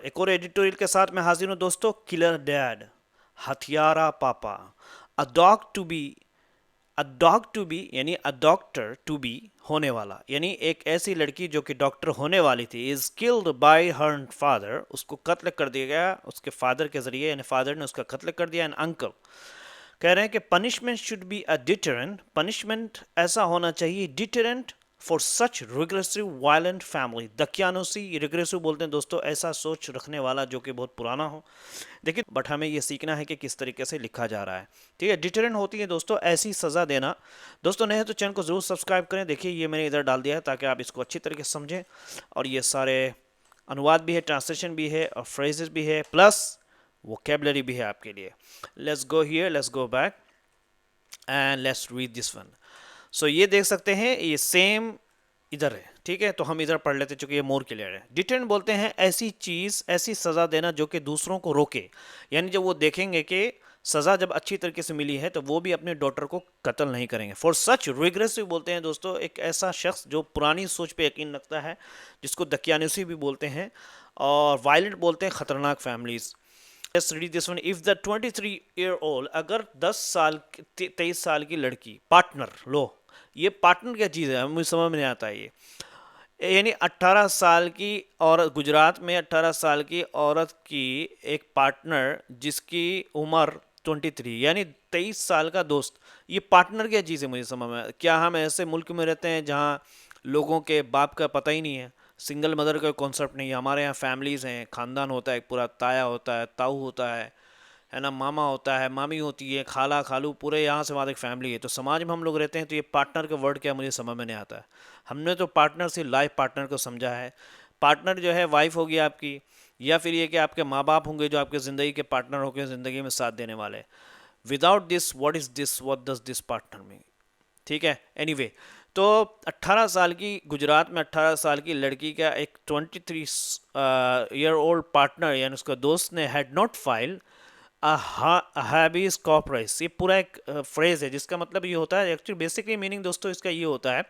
एक और एडिटोरियल के साथ मैं हाजिर हूँ दोस्तों। किलर डैड, हथियारा पापा, a dog to be, a dog to be यानी अ डॉक्टर टू बी, होने वाला यानी एक ऐसी लड़की जो कि डॉक्टर होने वाली थी, is killed by her father, उसको कत्ल कर दिया गया उसके फादर के जरिए, यानी फादर ने उसका कत्ल कर दिया। एंड अंकल कह रहे हैं कि punishment should be a deterrent, punishment ऐसा होना चाहिए deterrent for such regressive violent family. दकियानुसी, रिग्रेसिव बोलते हैं दोस्तों ऐसा सोच रखने वाला जो कि बहुत पुराना हो। देखिए बट हमें ये सीखना है कि किस तरीके से लिखा जा रहा है। ठीक है, डिटरेंट होती है दोस्तों ऐसी सज़ा देना। दोस्तों नए हैं तो चैनल को ज़रूर सब्सक्राइब करें। देखिए ये मैंने इधर डाल दिया है ताकि आप इसको अच्छी तरीके से समझें, और ये सारे अनुवाद भी है, ट्रांसलेशन भी है, और फ्रेजेस भी है, प्लस वोकेबलरी भी है आपके लिए। Let's go here, let's go back and let's read this one. So ये देख सकते हैं, ये सेम इधर है। ठीक है, तो हम इधर पढ़ लेते चूंकि ये मोर क्लियर है। डिटेंट बोलते हैं ऐसी चीज, ऐसी सजा देना जो कि दूसरों को रोके, यानी जब वो देखेंगे कि सजा जब अच्छी तरीके से मिली है तो वो भी अपने डॉटर को कत्ल नहीं करेंगे। फॉर सच रिग्रेसिव बोलते हैं दोस्तों एक ऐसा शख्स जो पुरानी सोच पे यकीन रखता है, जिसको दकियानुसी भी बोलते हैं, और वायलेंट बोलते हैं खतरनाक families. Let's read this one. If the 23-year old, अगर 23 साल की लड़की, पार्टनर लो, ये पार्टनर क्या चीज़ है मुझे समझ में नहीं आता है। ये यानी 18 साल की औरत, गुजरात में 18 साल की औरत की एक पार्टनर जिसकी उम्र 23 यानी 23 साल का दोस्त, ये पार्टनर क्या चीज़ है मुझे समझ में। क्या हम ऐसे मुल्क में रहते हैं जहाँ लोगों के बाप का पता ही नहीं है, सिंगल मदर का कॉन्सेप्ट नहीं है। हमारे यहाँ फैमिलीज़ हैं, ख़ानदान होता है, एक पूरा ताया होता है, ताऊ होता है ना, मामा होता है, मामी होती है, खाला खालू, पूरे यहाँ से वहाँ तक फैमिली है। तो समाज में हम लोग रहते हैं, तो ये पार्टनर का वर्ड क्या मुझे समझ में नहीं आता है। हमने तो पार्टनर से लाइफ पार्टनर को समझा है। पार्टनर जो है वाइफ होगी आपकी, या फिर ये कि आपके माँ बाप होंगे जो आपके ज़िंदगी के पार्टनर होकर ज़िंदगी में साथ देने वाले। Without this what is this, what does this partner mean. ठीक है, एनीवे anyway, तो 18 साल की, गुजरात में 18 साल की लड़की का एक 23 ईयर ओल्ड पार्टनर यानी उसका दोस्त ने had not file habeas corpus. ये पूरा एक फ्रेज है जिसका मतलब ये होता है, एक्चुअली बेसिकली मीनिंग दोस्तों इसका ये होता है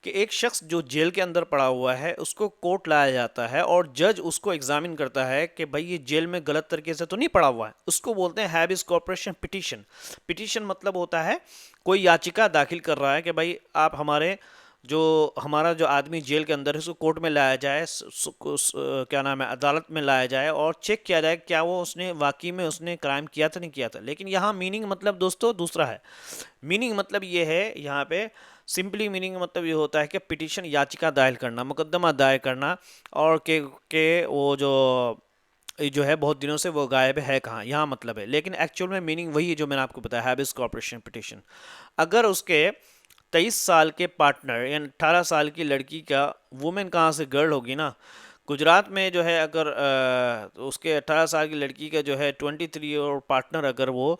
कि एक शख्स जो जेल के अंदर पड़ा हुआ है उसको कोर्ट लाया जाता है, और जज उसको एग्जामिन करता है कि भाई ये जेल में गलत तरीके से तो नहीं पड़ा हुआ है। उसको बोलते हैं हैबिस कॉर्पोरेशन पिटीशन। पिटीशन मतलब होता है कोई याचिका दाखिल कर रहा है कि भाई आप हमारे जो हमारा जो आदमी जेल के अंदर है उसको कोर्ट में लाया जाए, क्या नाम है, अदालत में लाया जाए, और चेक किया जाए क्या वो उसने वाकई में उसने क्राइम किया था नहीं किया था। लेकिन यहाँ मीनिंग मतलब दोस्तों दूसरा है। मीनिंग मतलब ये है यहाँ पे, सिंपली मीनिंग मतलब ये होता है कि पिटीशन याचिका दायर करना, मुकदमा दायर करना, और के वो जो है बहुत दिनों से वो गायब है कहाँ, यहाँ मतलब है। लेकिन एक्चुअल में मीनिंग वही है जो मैंने आपको बताया, हैबिस कॉर्पोरेशन पिटीशन। अगर उसके 23 साल के पार्टनर यानी 18 साल की लड़की का, वुमेन कहाँ से गर्ल होगी ना, गुजरात में जो है अगर तो उसके 18 साल की लड़की का जो है 23 और पार्टनर अगर वो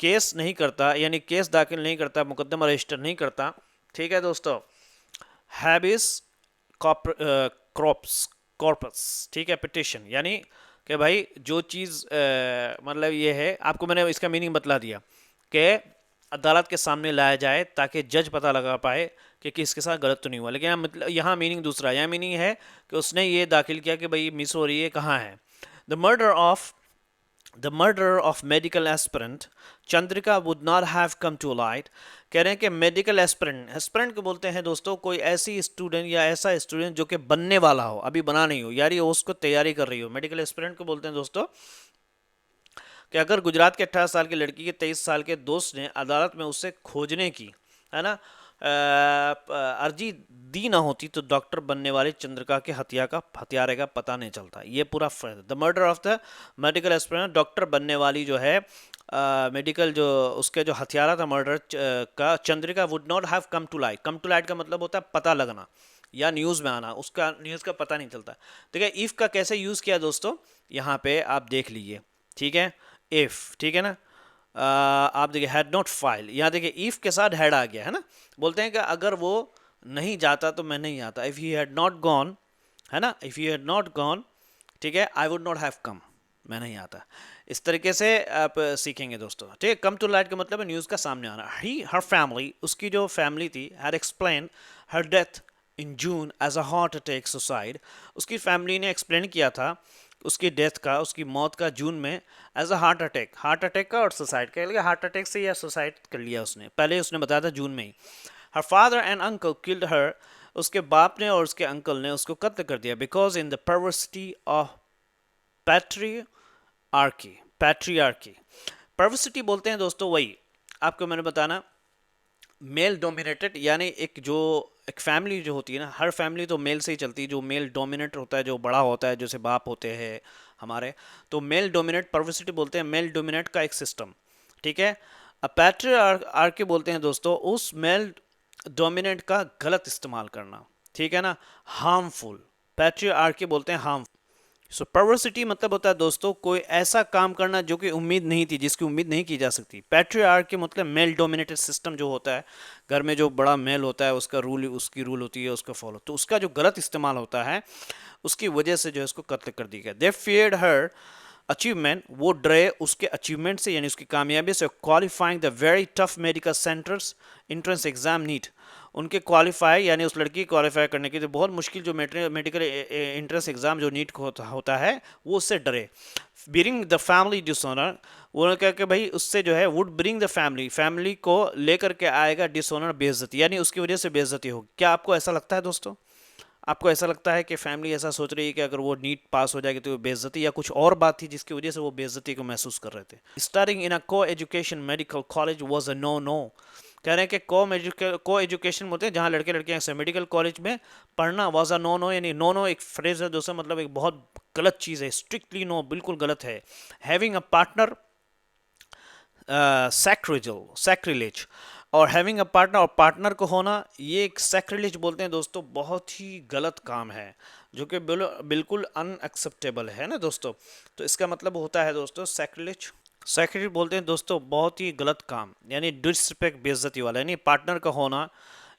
केस नहीं करता, यानी केस दाखिल नहीं करता, मुकदमा रजिस्टर नहीं करता, ठीक है दोस्तों, हैबिस क्रॉप्स कॉर्पस, ठीक है, पिटिशन यानी कि भाई जो चीज़ मतलब ये है, आपको मैंने इसका मीनिंग बतला दिया कि अदालत के सामने लाया जाए ताकि जज पता लगा पाए कि किसके साथ गलत तो नहीं हुआ। लेकिन यहाँ मतलब यहाँ मीनिंग दूसरा है। यहाँ मीनिंग है कि उसने ये दाखिल किया कि भाई मिस हो रही है, कहाँ है। The murder of The murder of medical aspirant Chandrika would not have come to light। कह रहे हैं कि मेडिकल एस्पिरेंट, एस्पिरेंट को बोलते हैं दोस्तों कोई ऐसी स्टूडेंट या ऐसा स्टूडेंट जो कि बनने वाला हो, अभी बना नहीं हो, यार ये उसको तैयारी कर रही हो। मेडिकल एस्पिरेंट को बोलते हैं दोस्तों कि अगर गुजरात के 18 साल की लड़की के 23 साल के दोस्त ने अदालत में उससे खोजने की, है ना, अर्जी दी ना होती तो डॉक्टर बनने वाली चंद्रिका के हत्यारे का पता नहीं चलता। ये पूरा the murder of the medical aspirant, doctor बनने वाली जो है मेडिकल जो उसके जो हत्यारा था मर्डर का, Chandrika would not have come to light. Come to light का मतलब होता है पता लगना या न्यूज़ में आना, उसका न्यूज़ का पता नहीं चलता। देखिए इफ़ का कैसे यूज़ किया दोस्तों, यहाँ पे आप देख लीजिए, ठीक है, इफ़, ठीक है ना। आप देखिए हैड नॉट फाइल, यहाँ देखिए इफ़ के साथ हैड आ गया है ना। बोलते हैं कि अगर वो नहीं जाता तो मैं नहीं आता, if he had not gone, है ना, if he had not gone, ठीक है, आई वुड नॉट हैव कम, मैं नहीं आता। इस तरीके से आप सीखेंगे दोस्तों, ठीक है। कम टू लाइट का मतलब है न्यूज़ का सामने आना। ही हर फैमिली, उसकी जो फैमिली थी, had explain her death in June as a heart attack suicide. उसकी फैमिली ने एक्सप्लेन किया था उसकी डेथ का, उसकी मौत का जून में एज अ हार्ट अटैक का और सुसाइड का, हार्ट अटैक से या सुसाइड कर लिया उसने, पहले उसने बताया था जून में ही। Her father and uncle killed her, उसके बाप ने और उसके अंकल ने उसको कत्ल कर दिया, because in the perversity of patriarchy. Patriarchy, perversity बोलते हैं दोस्तों वही, आपको मैंने बताना, मेल डोमिनेटेड, यानी एक फैमिली जो होती है ना, हर फैमिली तो मेल से ही चलती है, जो मेल डोमिनेट होता है, जो बड़ा होता है, जैसे बाप होते हैं हमारे, तो मेल डोमिनेट परवर्सिटी बोलते हैं, मेल डोमिनेट का एक सिस्टम, ठीक है। पैट्रियार्की बोलते हैं दोस्तों उस मेल डोमिनेट का गलत इस्तेमाल करना, ठीक है ना, हार्मफुल। पैट्रियार्की बोलते हैं हार्मफुल। सो परवर्सिटी मतलब होता है दोस्तों कोई ऐसा काम करना जो कि उम्मीद नहीं थी, जिसकी उम्मीद नहीं की जा सकती। पैट्रियार्की मतलब मेल डोमिनेटेड सिस्टम जो होता है, घर में जो बड़ा मेल होता है उसका रूल, उसकी रूल होती है, उसका फॉलो, तो उसका जो गलत इस्तेमाल होता है उसकी वजह से जो है उसको कत्ल कर दिया गया। दे फियर्ड हर अचीवमेंट, वो डरे उसके अचीवमेंट से, यानी उसकी कामयाबी से, qualifying the very tough medical centres entrance exam NEET, उनके क्वालिफाई यानी उस लड़की क्वालिफाई करने के लिए बहुत मुश्किल जो मेडिकल एंट्रेंस एग्जाम जो नीट को होता है, वो उससे डरे। बिरिंग द फैमिली डिसऑनर, वो कह के भाई उससे जो है वुड ब्रिंग द फैमिली को लेकर के आएगा डिसऑनर, बेइज्जती, यानी उसकी वजह से बेइज्जती होगी। क्या आपको ऐसा लगता है दोस्तों? आपको ऐसा लगता है कि फैमिली ऐसा सोच रही है कि अगर वो नीट पास हो जाएगी तो वो बेइज्जती, या कुछ और बात थी जिसकी वजह से वो बेइज्जती को महसूस कर रहे थे? Starting in a coeducation medical college was a no no, कह रहे हैं कि को एजुकेशन होते हैं जहाँ लड़के लड़कियां से मेडिकल कॉलेज में पढ़ना, वाज अ नो नो, यानी नो नो एक फ्रेज है दोस्तों, मतलब एक बहुत गलत चीज़ है, स्ट्रिक्टली नो, बिल्कुल गलत है। हैविंग अ पार्टनर सैक्रिलेज, और हैविंग अ पार्टनर, और पार्टनर को होना, ये एक सैक्रिलेज बोलते हैं दोस्तों, बहुत ही गलत काम है, जो कि बिल्कुल अनएक्सेप्टेबल है ना दोस्तों। तो इसका मतलब होता है दोस्तों सैक्रिलेज, सैक्रिलेज बोलते हैं दोस्तों बहुत ही गलत काम, यानी डिसरिस्पेक्ट, बेइज्जती वाला, यानी पार्टनर का होना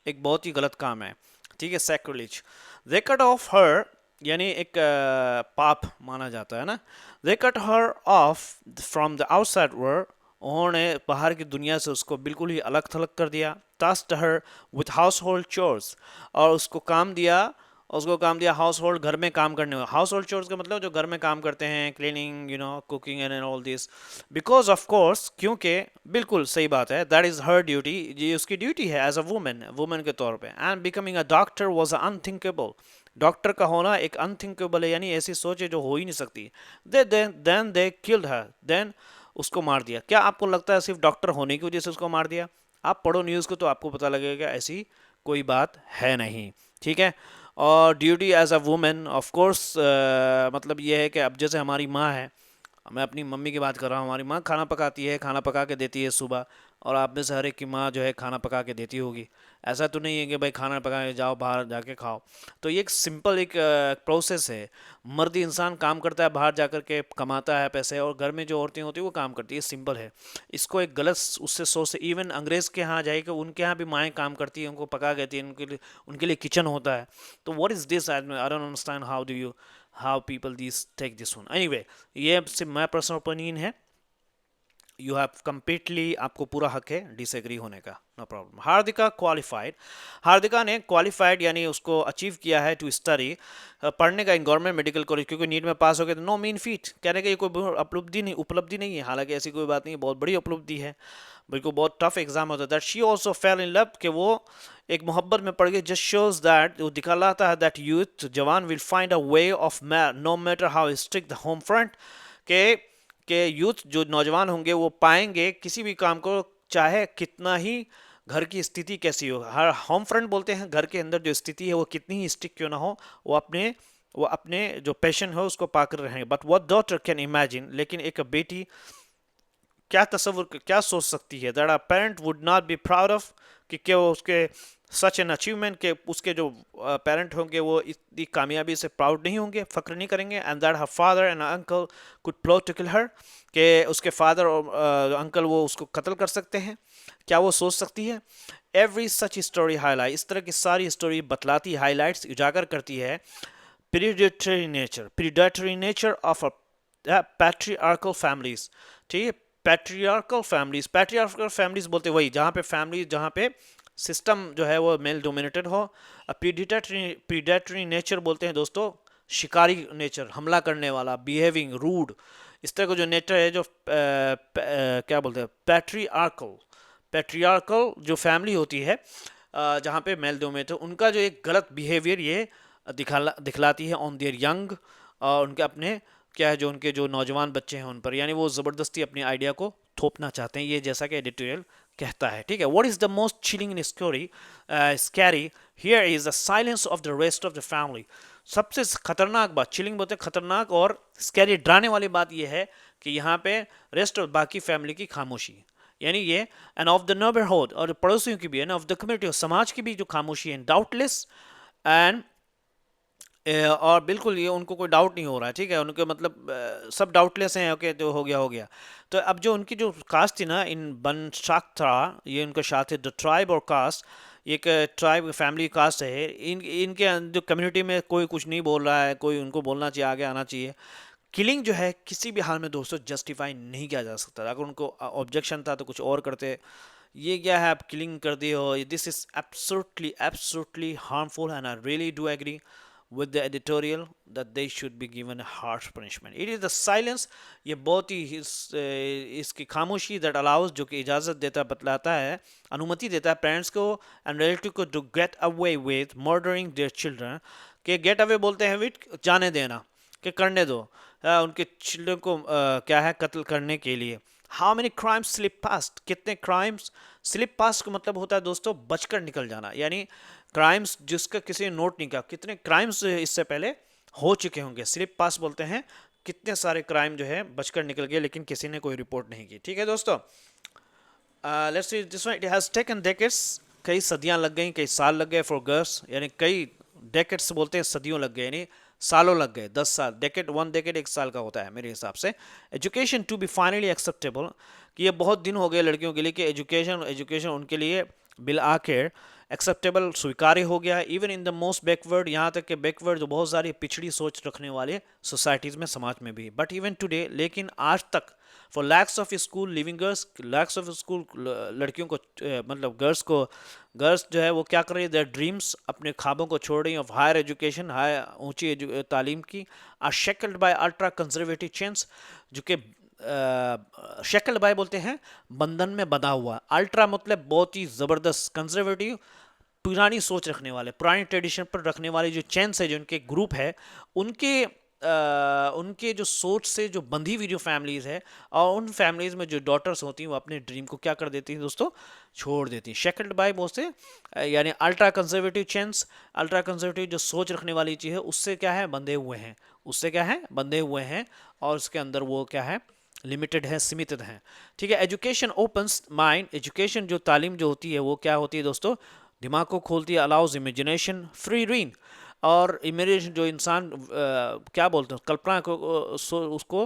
एक बहुत ही गलत काम है, ठीक है, sacrilege. They cut off her, यानी एक पाप माना जाता है ना। They cut her off from the outside world, उन्होंने बाहर की दुनिया से उसको बिल्कुल ही अलग थलग कर दिया। Tasked her with household chores, और उसको काम दिया हाउस होल्ड, घर में काम करने, हाउस होल्ड चोर्स का मतलब जो घर में काम करते हैं, cleaning, cooking and all this, because of course, क्योंकि, बिल्कुल सही बात है, दैट इज हर ड्यूटी, ये उसकी ड्यूटी है एज अ वुमेन के तौर पे। And becoming a doctor was unthinkable, doctor का होना एक अनथिंकेबल है, यानी ऐसी सोच है जो हो ही नहीं सकती। Then they killed her, then उसको मार दिया। क्या आपको लगता है सिर्फ डॉक्टर होने की वजह से उसको मार दिया? आप पढ़ो न्यूज़ को तो आपको पता लगेगा ऐसी कोई बात है नहीं, ठीक है। और duty as a women of course, मतलब ये है कि अब जैसे हमारी माँ है, मैं अपनी मम्मी की बात कर रहा हूँ, हमारी माँ खाना पकाती है, खाना पका के देती है सुबह, और आप में से हर एक की माँ जो है खाना पका के देती होगी। ऐसा तो नहीं है कि भाई खाना पका के जाओ बाहर जाके खाओ। तो ये एक सिंपल एक प्रोसेस है। मर्द इंसान काम करता है, बाहर जाकर के कमाता है पैसे, और घर में जो औरतें होती हैं वो काम करती है, सिंपल है। इसको एक गलत उससे सोच से, इवन अंग्रेज़ के यहाँ जाए कि उनके यहाँ भी माएँ काम करती हैं, उनको पका के देती हैं, उनके लिए किचन होता है। तो what is this, I don't understand how people this take this one. Anyway, ये सिर्फ माय पर्सनल ओपिनियन है। यू हैव कंप्लीटली, आपको पूरा हक है डिसएग्री होने का, no problem. Hardika qualified, Hardika ने क्वालिफाइड यानी उसको अचीव किया है टू स्टडी, पढ़ने का इन गवर्नमेंट मेडिकल कॉलेज, क्योंकि नीट में पास हो गए तो नो मीन फीट, कहने का ये कोई उपलब्धि नहीं है, हालांकि ऐसी कोई बात नहीं है, बहुत बड़ी उपलब्धि है, बिल्कुल बहुत टफ एग्जाम होता है। That she also fail in love, कि वो एक मोहब्बत में पड़ गई। जस्ट शोज दैट, वो दिखाता है दैट यूथ जवान will find a way of no matter how strict the home front, के यूथ जो नौजवान होंगे वो पाएंगे किसी भी काम को, चाहे कितना ही घर की स्थिति कैसी हो, हर होम फ्रंट बोलते हैं घर के अंदर जो स्थिति है वो कितनी ही स्ट्रिक्ट क्यों ना हो, वो अपने जो पैशन है उसको पाकर रहेंगे। But what daughter can imagine, लेकिन एक बेटी क्या सोच सकती है, that a parent would not be proud of, कि क्या वो उसके सच एन अचीवमेंट के उसके जो पेरेंट होंगे वो इतनी कामयाबी से प्राउड नहीं होंगे, फक्र नहीं करेंगे। And that her father and uncle could plot to kill her, कि उसके फादर और अंकल वो उसको कत्ल कर सकते हैं, क्या वो सोच सकती है? एवरी सच स्टोरी हाईलाइट, इस तरह की सारी स्टोरी बतलाती, हाईलाइट्स उजागर करती है predatory nature of patriarchal families, ठीक है। पैट्रियार्कल फैमिलीज बोलते वही जहाँ पे सिस्टम जो है वो मेल डोमिनेटेड हो। प्रीडेटरी नेचर बोलते हैं दोस्तों, शिकारी नेचर, हमला करने वाला, बिहेविंग रूड, इस तरह का जो नेचर है, जो क्या बोलते हैं, पैट्रियार्कल जो फैमिली होती है, जहाँ पे मेल डोमिनेटेड, उनका जो एक गलत बिहेवियर ये दिखलाती है ऑन देयर यंग, उनके अपने क्या है, जो उनके जो नौजवान बच्चे हैं उन पर, यानी वो ज़बरदस्ती अपनी आइडिया को थोपना चाहते हैं, ये जैसा कि एडिटोरियल कहता है। ठीक है, what is the most chilling in story scary here is the silence of the rest of the family. सबसे खतरनाक बात, चिलिंग बोलते हैं खतरनाक, और स्कैरी डराने वाली बात यह है कि यहाँ पे रेस्ट और बाकी फैमिली की खामोशी, यानी ये एंड ऑफ द नेबरहुड, और पड़ोसियों की भी, एंड ऑफ द कम्युनिटी, और समाज की भी जो खामोशी है, डाउटलेस एंड और बिल्कुल ये उनको कोई डाउट नहीं हो रहा है। ठीक है, उनके मतलब सब डाउटलेस हैं, ओके जो हो गया हो गया। तो अब जो उनकी जो कास्ट थी ना, इन बनशाक्ता, ये उनका शाख है, द ट्राइब और कास्ट, एक ट्राइब फैमिली कास्ट है, इनके जो कम्युनिटी में कोई कुछ नहीं बोल रहा है, कोई उनको बोलना चाहिए, आगे आना चाहिए। किलिंग जो है किसी भी हाल में दोस्तों जस्टिफाई नहीं किया जा सकता। अगर उनको ऑब्जेक्शन था तो कुछ और करते, ये क्या है, आप किलिंग कर दिए हो, this is absolutely absolutely harmful, and I really do agree with the editorial that they should be given a harsh punishment. It is the silence, ये बहुत ही इसकी खामोशी that allows, जो कि इजाज़त देता, बतलाता है, अनुमति देता है पेरेंट्स को एंड रिलेटिव को to get away with murdering their children, कि get away बोलते हैं विद जाने देना, कि करने दो उनके चिल्ड्रन को क्या है, कत्ल करने के लिए। How many crimes slip past, कितने क्राइम्स स्लिप पास्ट का मतलब होता है दोस्तों बचकर निकल जाना, यानी क्राइम्स जिसका किसी ने नोट नहीं किया, कितने क्राइम्स इससे पहले हो चुके होंगे, स्लिप पास्ट बोलते हैं, कितने सारे क्राइम जो है बचकर निकल गए लेकिन किसी ने कोई रिपोर्ट नहीं की। ठीक है दोस्तों, let's see this one, it has taken decades, कई सदियां लग गई, कई साल लग गए फॉर गर्ल्स, यानी कई डेकेड्स बोलते हैं, सदियों लग गए, यानी सालों लग गए, 10 साल, डेकेड, 1 डेकेड 1 साल का होता है मेरे हिसाब से। Education to be finally acceptable, कि ये बहुत दिन हो गए लड़कियों के लिए कि एजुकेशन एजुकेशन उनके लिए बिल आखिर एक्सेप्टेबल, स्वीकार्य हो गया, even in the most backward, यहाँ तक कि बैकवर्ड जो बहुत सारी पिछड़ी सोच रखने वाले सोसाइटीज़ में, समाज में भी, बट इवन टुडे, लेकिन आज तक for lakhs of school living girls, lakhs of school लड़कियों को मतलब गर्ल्स जो है वो क्या कर रही है, देयर ड्रीम्स, अपने ख्वाबों को छोड़ रही हैं, ऑफ हायर एजुकेशन, हाई ऊंची तालीम की, are shackled by ultra conservative change, जो कि शेकल्ड बाय बोलते हैं बंधन में बंधा हुआ, अल्ट्रा मतलब बहुत ही ज़बरदस्त, कंजर्वेटिव पुरानी सोच रखने वाले, पुरानी ट्रेडिशन पर रखने वाले जो चेंस है, जो उनके ग्रुप है, उनके उनके जो सोच से जो बंधी हुई जो फैमिलीज़ है, और उन फैमिलीज़ में जो डॉटर्स होती हैं वो अपने ड्रीम को क्या कर देती हैं दोस्तों, छोड़ देती हैं। शेकल्ड बाय बोलते यानी अल्ट्रा कंजर्वेटिव चेंस, अल्ट्रा कंजर्वेटिव जो सोच रखने वाली चीज़ है, उससे क्या है, बंधे हुए हैं, उससे क्या है, बंधे हुए हैं, और उसके अंदर वो क्या है, लिमिटेड है, सीमित हैं। ठीक है, एजुकेशन ओपन्स माइंड, एजुकेशन जो तालीम जो होती है वो क्या होती है दोस्तों, दिमाग को खोलती है, अलाउज इमेजिनेशन, फ्री रीन, और इमेजिनेशन जो इंसान क्या बोलते हैं, कल्पना को उसको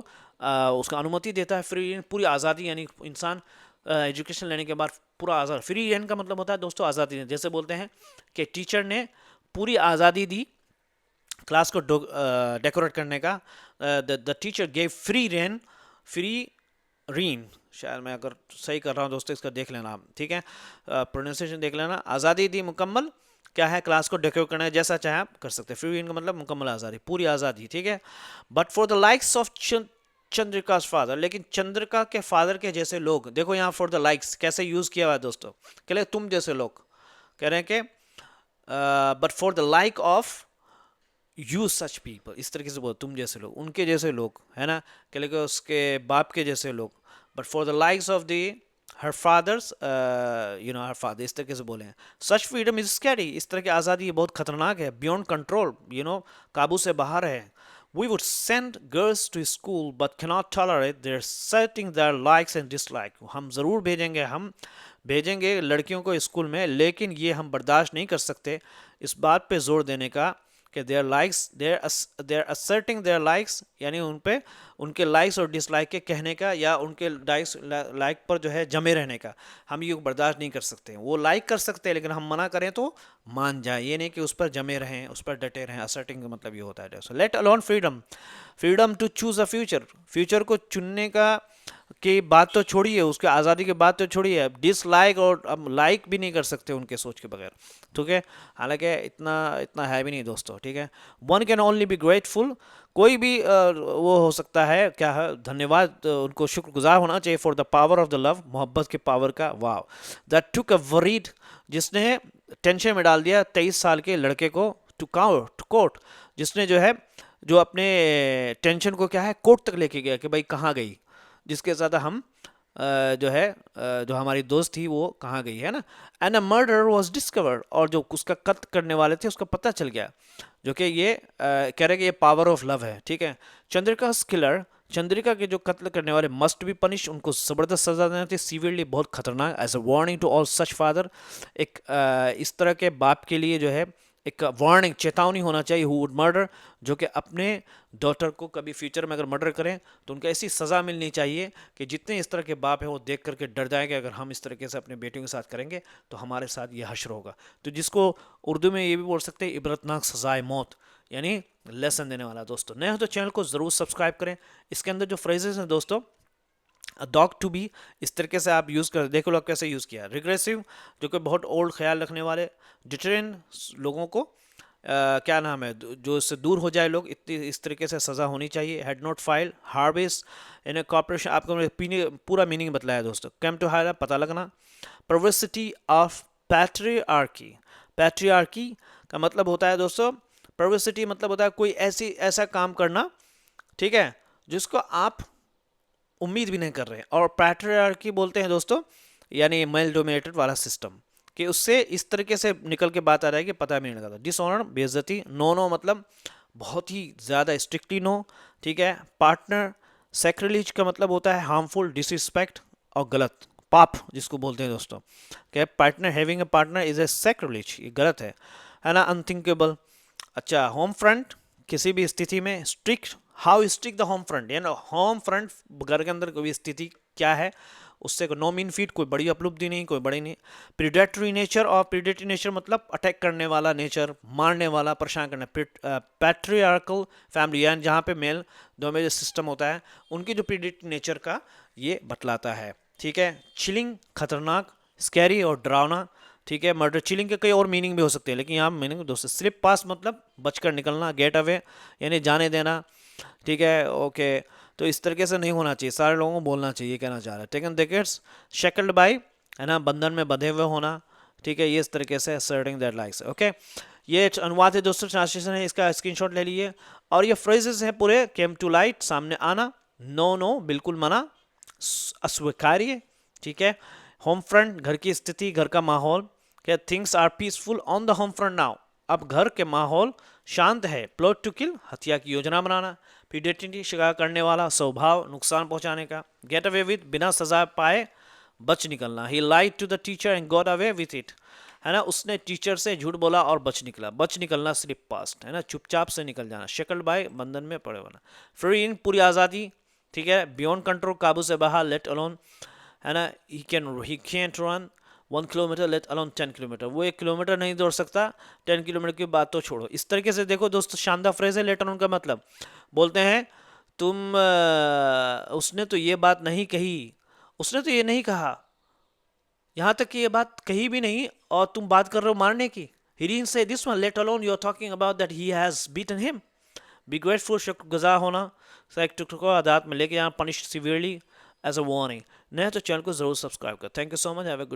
उसका अनुमति देता है, फ्री रीन, पूरी आज़ादी, यानी इंसान एजुकेशन लेने के बाद पूरा आज़ाद, फ्री रीन का मतलब होता है दोस्तों आज़ादी, जैसे बोलते हैं कि टीचर ने पूरी आज़ादी दी क्लास को डेकोरेट करने का, the teacher gave free rein, शायद मैं अगर सही कर रहा हूँ दोस्तों, इसका देख लेना आप, ठीक है, प्रोनाउंसिएशन देख लेना, आज़ादी दी मुकम्मल, क्या है, क्लास को डेकोरेट करना है, जैसा चाहे आप कर सकते हैं, फ्री रीन का मतलब मुकम्मल आज़ादी, पूरी आज़ादी। ठीक है, but for the likes of Chandrika father, लेकिन चंद्रिका के फादर के जैसे लोग, देखो यहाँ फॉर द लाइक्स कैसे यूज़ किया हुआ है दोस्तों, कह रहे तुम जैसे लोग, कह रहे हैं कि but for the like of you such people, इस तरीके से बोल, तुम जैसे लोग, उनके जैसे लोग, है ना, कह लेके उसके बाप के जैसे लोग, but for the likes of the her father's, her father, इस तरीके से बोले हैं। सच फ्रीडम इज स्कैरी, इस तरह की आज़ादी ये बहुत खतरनाक है, बियॉन्ड कंट्रोल, काबू से बाहर है। We would send girls to school but cannot tolerate their setting their likes and dislike. हम ज़रूर भेजेंगे लड़कियों को स्कूल में, लेकिन ये हम बर्दाश्त नहीं कर सकते इस बात पे जोर देने का कि their likes, they're asserting their likes, यानी उन पे उनके लाइक्स और डिसलाइक के कहने का, या उनके लाइक पर जो है जमे रहने का, हम ये बर्दाश्त नहीं कर सकते। वो लाइक कर सकते हैं लेकिन हम मना करें तो मान जाए, ये नहीं कि उस पर जमे रहें, उस पर डटे रहें। असर्टिंग का मतलब ये होता है। Let alone freedom, freedom to choose a future, future को चुनने का की बात तो छोड़िए, उसके आज़ादी की बात तो छोड़िए, डिसलाइक और अब लाइक भी नहीं कर सकते उनके सोच के बगैर, ठीक है। हालांकि इतना इतना है भी नहीं दोस्तों, ठीक है। One can only be grateful, कोई भी वो हो सकता है, क्या है, धन्यवाद, उनको शुक्रगुजार होना चाहिए for the power of the love, मोहब्बत के पावर का। वाह, दैट टुक अ वरीड, जिसने टेंशन में डाल दिया 23 साल के लड़के को, टू कोर्ट, जिसने जो है, जो अपने टेंशन को क्या है कोर्ट तक लेके गया कि भाई कहाँ गई, जिसके साथ हम जो है जो हमारी दोस्त थी वो कहाँ गई, है ना। And a murder was discovered, और जो उसका कत्ल करने वाले थे उसका पता चल गया, जो कि ये कह रहे कि ये पावर ऑफ लव है, ठीक है। चंद्रिका किलर, चंद्रिका के जो कत्ल करने वाले मस्ट बी पनिश, उनको ज़बरदस्त सजा देना चाहिए, सीवियरली, बहुत खतरनाक, as a warning to all such father, एक इस तरह के बाप के लिए जो है एक वार्निंग, चेतावनी होना चाहिए, हु वुड मर्डर, जो कि अपने डॉटर को कभी फ्यूचर में अगर मर्डर करें तो उनको ऐसी सज़ा मिलनी चाहिए कि जितने इस तरह के बाप हैं वो देख करके डर जाएंगे, अगर हम इस तरीके से अपने बेटियों के साथ करेंगे तो हमारे साथ ये हश्र होगा। तो जिसको उर्दू में ये भी बोल सकते हैं इबरतनाक सजाए मौत, यानी लेसन देने वाला। दोस्तों नए हो तो चैनल को ज़रूर सब्सक्राइब करें। इसके अंदर जो फ्रेजेस हैं दोस्तों, डॉग टू बी, इस तरीके से आप यूज़ कर देखो लोग कैसे यूज़ किया। रिग्रेसिव, जो कि बहुत ओल्ड ख्याल रखने वाले। डिटेन, लोगों को क्या नाम है, जो इससे दूर हो जाए लोग, इतनी इस तरीके से सज़ा होनी चाहिए। हेड नोट फाइल, हार्वेस्ट इन कॉपरेशन, आपको मैंने पूरा मीनिंग बताया दोस्तों। कैम टू हायर, पता लगना। परवर्सिटी ऑफ पैट्रियार्की, पैट्रियार्की का मतलब होता है दोस्तों, परवर्सिटी मतलब होता है कोई ऐसा काम करना, ठीक है, जिसको आप उम्मीद भी नहीं कर रहे हैं। और पैट्रियार्की बोलते हैं दोस्तों, यानी मेल डोमिनेटेड वाला सिस्टम, कि उससे इस तरीके से निकल के बात आ रहा है कि पता भी नहीं लगा। डिसऑनर, बेइज्जती। नो नो मतलब बहुत ही ज़्यादा स्ट्रिक्टली नो, ठीक है। पार्टनर, सैक्रिलीज का मतलब होता है हार्मफुल, डिसरिस्पेक्ट और गलत, पाप जिसको बोलते हैं दोस्तों, क्या partner, having a partner is a sacrilege, ये गलत है ना। अनथिंकेबल। अच्छा, होम फ्रंट, किसी भी स्थिति में। Strict, how strict the home front, यानी होम फ्रंट घर के अंदर कोई स्थिति क्या है, उससे नो मीन फीट, कोई बड़ी उपलब्धि नहीं, कोई बड़ी नहीं। प्रीडेटरी नेचर, और प्रीडेटरी नेचर मतलब अटैक करने वाला नेचर, मारने वाला, परेशान करना। पैट्रियार्कल फैमिली, यानी जहाँ पे मेल डोमिनेटेड सिस्टम होता है, उनकी जो प्रीडेटरी नेचर का ये बतलाता है, ठीक है। चिलिंग, खतरनाक, स्कैरी और डरावना, ठीक है। मर्डर, चिलिंग के कई और मीनिंग भी हो सकते हैं, लेकिन यहाँ मीनिंग दोस्तों स्लिप पास मतलब बचकर निकलना, गेट अवे यानी जाने देना, ठीक है, ओके। तो इस तरीके से नहीं होना चाहिए, सारे लोगों को बोलना चाहिए, कहना चाह रहा है। टेकन टिकट्स, शेकल्ड बाई, है ना, बंधन में बंधे हुए होना, ठीक है, ये इस तरीके से असर्टिंग दैट लाइक्स, ओके। ये अनुवाद है दोस्तों, ट्रांसलेशन है, इसका स्क्रीनशॉट ले लीजिए। और ये फ्रेजेस हैं पूरे, केम टू लाइट, सामने आना, नो नो बिल्कुल मना, अस्वीकार्य, ठीक है। होम फ्रंट, घर की स्थिति, घर का माहौल, क्या things are peaceful on the home front now, अब घर के माहौल शांत है। प्लॉट टू किल, हत्या की योजना बनाना। प्रीडेटिंग, शिकार करने वाला, स्वभाव, नुकसान पहुंचाने का। गेट अवे विद, बिना सजा पाए बच निकलना। He lied to the teacher and got away with it, है ना, उसने टीचर से झूठ बोला और बच निकला। बच निकलना सिर्फ पास्ट, है ना, चुपचाप से निकल जाना। शेकल्ड बाय, बंधन में पड़े होना। फ्री इन, पूरी आज़ादी, ठीक है। बियॉन्ड कंट्रोल, काबू से बाहर। लेट अलोन, है ना, he can't run 1 kilometre, let alone 10 kilometre, वो 1 किलोमीटर नहीं दौड़ सकता, 10 किलोमीटर की बात तो छोड़ो। इस तरीके से देखो दोस्तों, शानदार फ्रेज है। लेट अलोन का मतलब बोलते हैं तुम उसने तो ये बात नहीं कही, उसने तो ये नहीं कहा, यहाँ तक कि ये बात कही भी नहीं, और तुम बात कर रहे हो मारने की। He didn't say this one, let alone you're talking about that he has beaten him. Be grateful, शुक्रगुजार होना, टुकड़ों को आदात में लेके यहाँ, punish severely as a warning. नहीं तो चैनल को जरूर सब्सक्राइब कर। Thank you so much, have a good